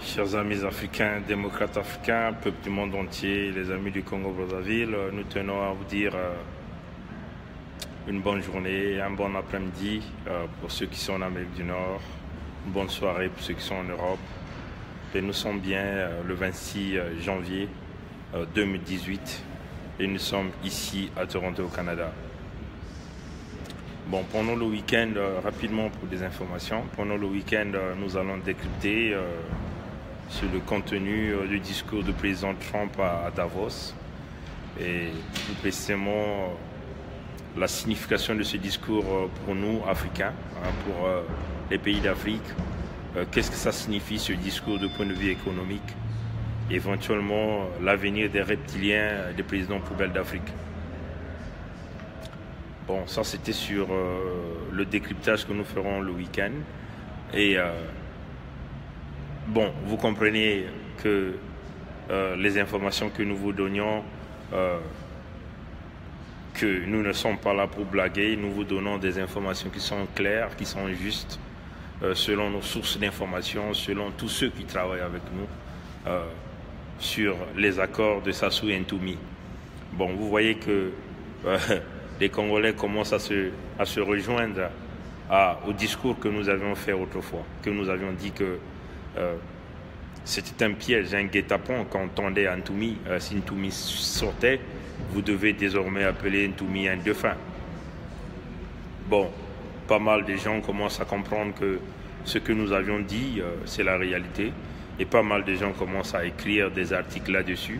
Chers amis africains, démocrates africains, peuple du monde entier, les amis du Congo-Brazzaville, nous tenons à vous dire une bonne journée, un bon après-midi pour ceux qui sont en Amérique du Nord, une bonne soirée pour ceux qui sont en Europe. Et nous sommes bien le 26 janvier 2018 et nous sommes ici à Toronto au Canada. Bon, pendant le week-end, rapidement pour des informations, pendant le week-end, nous allons décrypter sur le contenu du discours du président Trump à Davos et plus précisément la signification de ce discours pour nous, Africains, pour les pays d'Afrique. Qu'est-ce que ça signifie ce discours du point de vue économique? Éventuellement, l'avenir des reptiliens des présidents poubelles d'Afrique. Bon, ça c'était sur le décryptage que nous ferons le week-end. Et bon, vous comprenez que les informations que nous vous donnions, que nous ne sommes pas là pour blaguer, nous vous donnons des informations qui sont claires, qui sont justes, selon nos sources d'informations, selon tous ceux qui travaillent avec nous sur les accords de Sassou et Ntoumi. Bon, vous voyez que les Congolais commencent à se rejoindre au discours que nous avions fait autrefois, que nous avions dit que c'était un piège, un guet-apens quand on tendait à Ntoumi. Si Ntoumi sortait, vous devez désormais appeler Ntoumi un dauphin. Bon, pas mal de gens commencent à comprendre que ce que nous avions dit, c'est la réalité. Et pas mal de gens commencent à écrire des articles là-dessus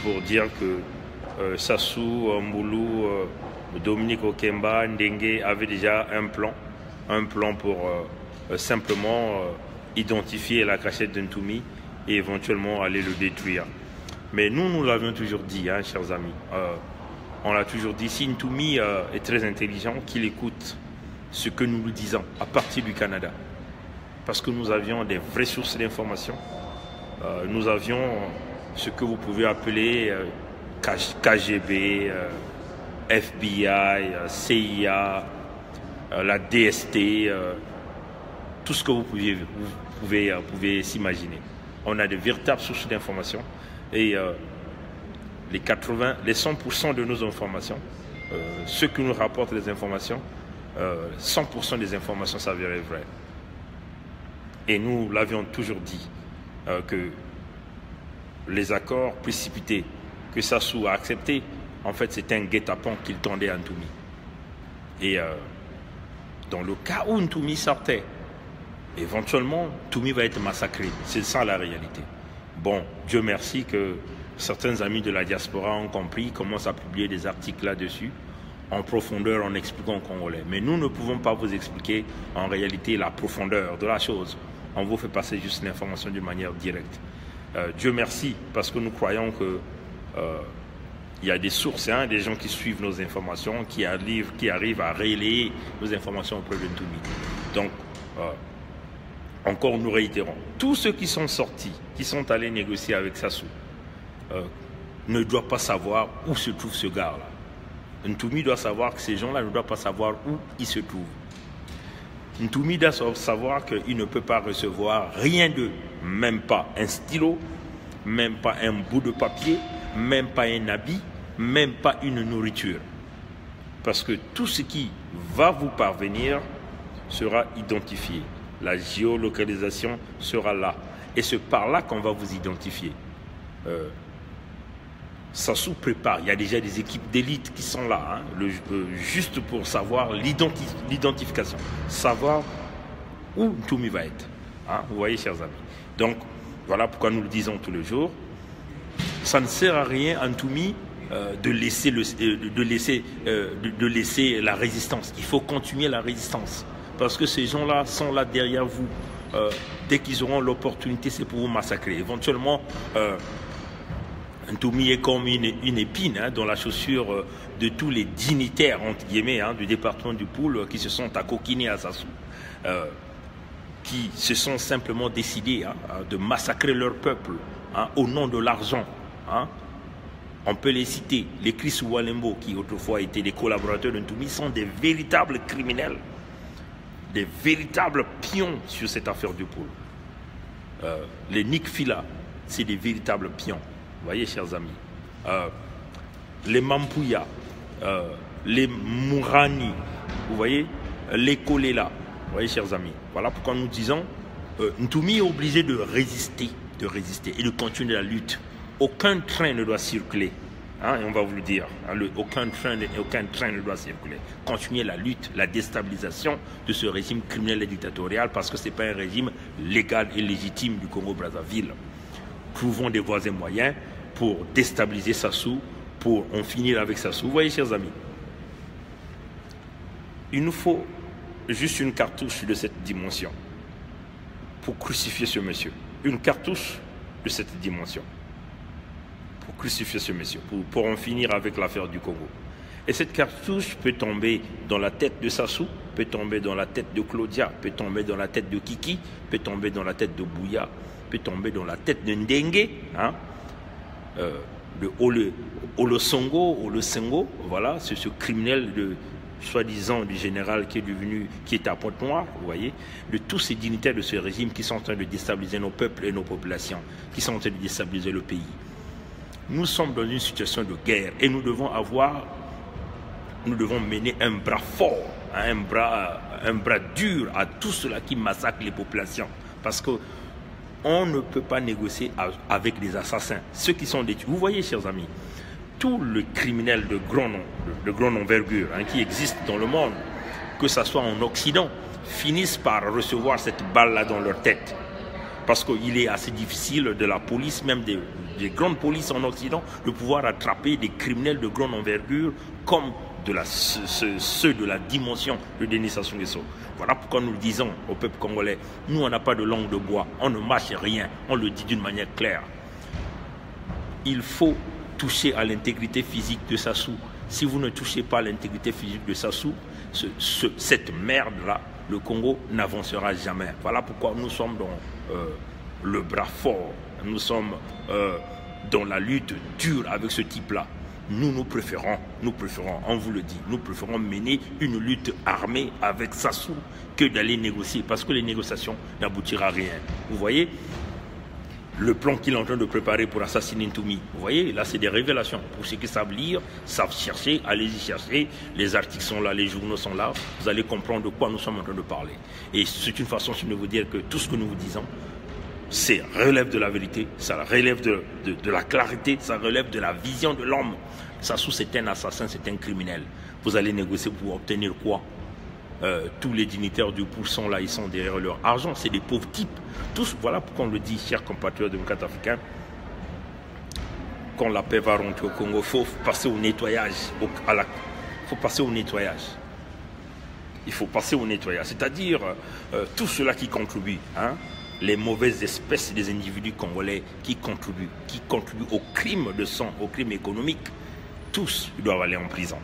pour dire que Sassou, Mboulou, Dominique Okemba, Ndengue avaient déjà un plan pour simplement identifier la cachette de Ntoumi et éventuellement aller le détruire. Mais nous l'avions toujours dit, hein, chers amis. On l'a toujours dit, si Ntoumi est très intelligent, qu'il écoute ce que nous lui disons à partir du Canada. Parce que nous avions des vraies sources d'information. Nous avions ce que vous pouvez appeler KGB, FBI, CIA, la DST, tout ce que vous pouvez s'imaginer. On a de véritables sources d'informations et les 100% de nos informations, ceux qui nous rapportent les informations, 100% des informations s'avéraient vraies. Et nous l'avions toujours dit que les accords précipités que Sassou a acceptés, en fait, c'était un guet-apens qu'il tendait à Ntoumi. Et dans le cas où Ntoumi sortait, éventuellement, Ntoumi va être massacré. C'est ça la réalité. Bon, Dieu merci que certains amis de la diaspora ont compris, commencent à publier des articles là-dessus, en profondeur, en expliquant aux Congolais. Mais nous ne pouvons pas vous expliquer en réalité la profondeur de la chose. On vous fait passer juste l'information d'une manière directe. Dieu merci, parce que nous croyons que il y a des sources, hein, des gens qui suivent nos informations, qui arrivent à relayer nos informations auprès de Ntoumi. Donc, encore nous réitérons, tous ceux qui sont sortis, qui sont allés négocier avec Sassou, ne doivent pas savoir où se trouve ce gars-là. Ntoumi doit savoir que ces gens-là ne doivent pas savoir où ils se trouvent. Ntoumi doit savoir qu'il ne peut pas recevoir rien d'eux, même pas un stylo, même pas un bout de papier, même pas un habit, même pas une nourriture. Parce que tout ce qui va vous parvenir sera identifié. La géolocalisation sera là. Et c'est par là qu'on va vous identifier. Sassou prépare, il y a déjà des équipes d'élite qui sont là, hein, juste pour savoir l'identification, savoir où Ntoumi va être. Hein, vous voyez, chers amis. Donc, voilà pourquoi nous le disons tous les jours. Ça ne sert à rien à Ntoumi de laisser la résistance. Il faut continuer la résistance. Parce que ces gens-là sont là derrière vous. Dès qu'ils auront l'opportunité, c'est pour vous massacrer. Éventuellement, Ntoumi est comme une épine, hein, dans la chaussure de tous les dignitaires, entre guillemets, hein, du département du Poul qui se sont accoquinés à Sassou, qui se sont simplement décidés, hein, de massacrer leur peuple, hein, au nom de l'argent. Hein. On peut les citer. Les Chris Walembo, qui autrefois étaient des collaborateurs de Ntoumi, sont des véritables criminels, des véritables pions sur cette affaire du Poul. Les Nikfila, c'est des véritables pions. Vous voyez, chers amis. Les Mampuya, les Mourani, vous voyez, les Kolela. Vous voyez, chers amis. Voilà pourquoi nous disons, Ntoumi est obligé de résister et de continuer la lutte. Aucun train ne doit circuler. Hein, et on va vous le dire, hein, aucun train ne doit circuler. Continuer la lutte, la déstabilisation de ce régime criminel et dictatorial parce que ce n'est pas un régime légal et légitime du Congo-Brazzaville. Trouvons des voies et moyens pour déstabiliser Sassou, pour en finir avec Sassou. Vous voyez, chers amis, il nous faut juste une cartouche de cette dimension pour crucifier ce monsieur. Une cartouche de cette dimension. Pour crucifier ce monsieur, pour en finir avec l'affaire du Congo. Et cette cartouche peut tomber dans la tête de Sassou, peut tomber dans la tête de Claudia, peut tomber dans la tête de Kiki, peut tomber dans la tête de Bouya, peut tomber dans la tête de Ndengue, hein, de Olosongo, voilà, c'est ce criminel de soi-disant du général qui est à Pointe-Noire, vous voyez, de tous ces dignitaires de ce régime qui sont en train de déstabiliser nos peuples et nos populations, qui sont en train de déstabiliser le pays. Nous sommes dans une situation de guerre et nous devons mener un bras fort, un bras dur à tout cela qui massacre les populations. Parce qu'on ne peut pas négocier avec des assassins. Ceux qui sont des... Vous voyez, chers amis, tous les criminels de grande envergure qui existent dans le monde, que ce soit en Occident, finissent par recevoir cette balle-là dans leur tête. Parce qu'il est assez difficile de la police, même des grandes polices en Occident, de pouvoir attraper des criminels de grande envergure comme ceux de la dimension de Denis Sassou Nguesso. Voilà pourquoi nous le disons au peuple congolais, nous on n'a pas de langue de bois, on ne mâche rien, on le dit d'une manière claire. Il faut toucher à l'intégrité physique de Sassou. Si vous ne touchez pas à l'intégrité physique de Sassou, cette merde-là, le Congo n'avancera jamais. Voilà pourquoi nous sommes dans le bras fort. Nous sommes dans la lutte dure avec ce type-là. Nous préférons, on vous le dit, nous préférons mener une lutte armée avec Sassou que d'aller négocier, parce que les négociations n'aboutira à rien. Vous voyez le plan qu'il est en train de préparer pour assassiner Ntoumi. Vous voyez, là c'est des révélations. Pour ceux qui savent lire, savent chercher, allez-y chercher. Les articles sont là, les journaux sont là. Vous allez comprendre de quoi nous sommes en train de parler. Et c'est une façon de vous dire que tout ce que nous vous disons, ça relève de la vérité, ça relève de la clarté, ça relève de la vision de l'homme. Sassou, c'est un assassin, c'est un criminel. Vous allez négocier pour obtenir quoi? Tous les dignitaires du pourcent là, ils sont derrière leur argent, c'est des pauvres types. Tous, voilà pourquoi on le dit, chers compatriotes démocrates africains, quand la paix va rentrer au Congo, il faut passer au nettoyage. Il faut passer au nettoyage. Il faut passer au nettoyage, c'est-à-dire tout cela qui contribue, les mauvaises espèces des individus congolais qui contribuent au crime de sang, au crime économique, tous doivent aller en prison.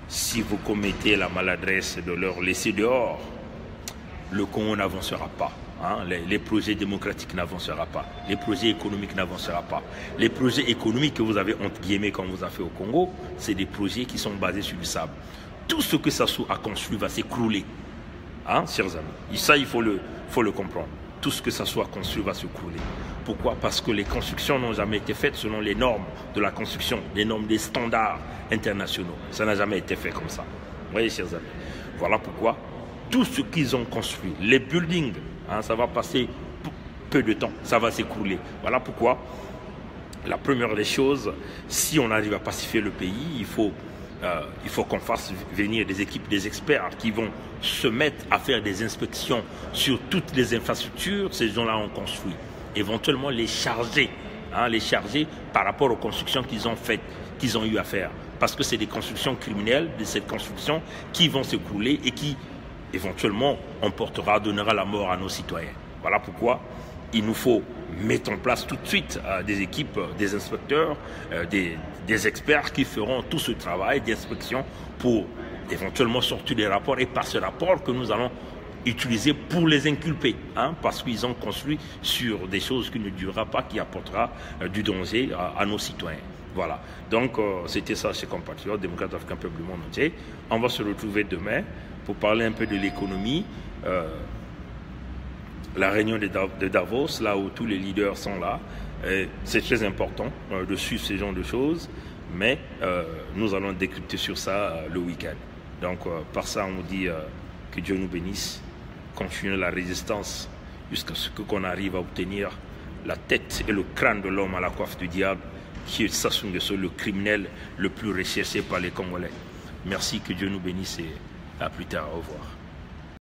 Si vous commettez la maladresse de leur laisser dehors, le Congo n'avancera pas. Les projets démocratiques n'avanceront pas. Les projets économiques n'avanceront pas. Les projets économiques que vous avez, entre guillemets, comme vous avez fait au Congo, c'est des projets qui sont basés sur du sable. Tout ce que Sassou a construit va s'écrouler. Chers amis. Et ça, il faut le comprendre. Tout ce que Sassou a construit va s'écrouler. Pourquoi? Parce que les constructions n'ont jamais été faites selon les normes de la construction, les normes des standards internationaux. Ça n'a jamais été fait comme ça. Vous voyez, chers amis. Voilà pourquoi tout ce qu'ils ont construit, les buildings, ça va passer peu de temps, ça va s'écrouler. Voilà pourquoi la première des choses, si on arrive à pacifier le pays, il faut qu'on fasse venir des équipes, des experts qui vont se mettre à faire des inspections sur toutes les infrastructures ces gens-là ont construit. Éventuellement les charger par rapport aux constructions qu'ils ont faites, qu'ils ont eu à faire. Parce que c'est des constructions criminelles, de cette construction qui vont s'écrouler et qui, éventuellement, donnera la mort à nos citoyens. Voilà pourquoi il nous faut mettre en place tout de suite des équipes, des inspecteurs, des experts qui feront tout ce travail d'inspection pour éventuellement sortir des rapports et par ce rapport que nous allons utiliser pour les inculper, parce qu'ils ont construit sur des choses qui ne durera pas, qui apportera du danger à nos citoyens. Voilà, donc c'était ça, chers compatriotes, démocrates africains, peuple du monde entier. On va se retrouver demain pour parler un peu de l'économie la réunion de Davos, là où tous les leaders sont là. C'est très important de suivre ce genre de choses, mais nous allons décrypter sur ça le week-end. Donc par ça, on dit que Dieu nous bénisse, continuer la résistance jusqu'à ce qu'on arrive à obtenir la tête et le crâne de l'homme à la coiffe du diable, qui est Sassou Nguesso, le criminel le plus recherché par les Congolais. Merci, que Dieu nous bénisse et à plus tard, au revoir.